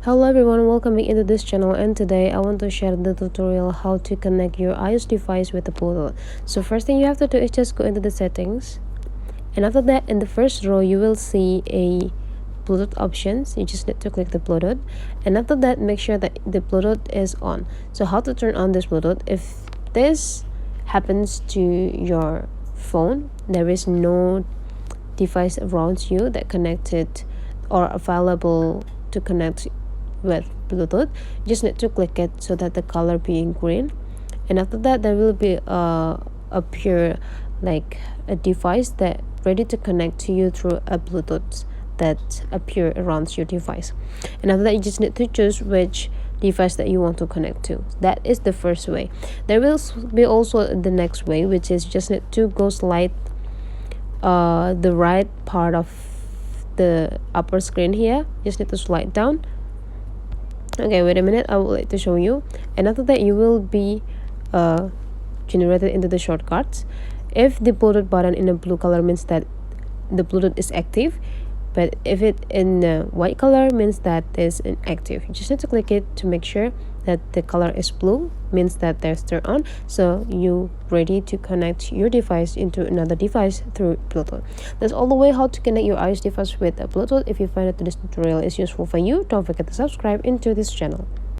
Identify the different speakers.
Speaker 1: Hello everyone, welcome back into this channel, and today I want to share the tutorial how to connect your iOS device with the Bluetooth. So first thing you have to do is just go into the settings, and after that in the first row you will see a Bluetooth options. You just need to click the Bluetooth, and after that make sure that the Bluetooth is on. So how to turn on this Bluetooth? If this happens to your phone, there is no device around you that connected or available to connect with Bluetooth, you just need to click it so that the color being green, and after that there will be appear like a device that ready to connect to you through a Bluetooth that appear around your device. And after that you just need to choose which device that you want to connect to. That is the first way. There will be also the next way, which is you just need to go slide the right part of the upper screen here. Just need to slide down. Okay, wait a minute, I would like to show you. And after that you will be generated into the shortcuts. If the Bluetooth button in a blue color means that the Bluetooth is active, but if it in white color means that is inactive. You just need to click it to make sure that the color is blue, means that there's turned on, so you ready to connect your device into another device through Bluetooth. That's all the way how to connect your iOS device with a Bluetooth. If you find that this tutorial is useful for you, don't forget to subscribe into this channel.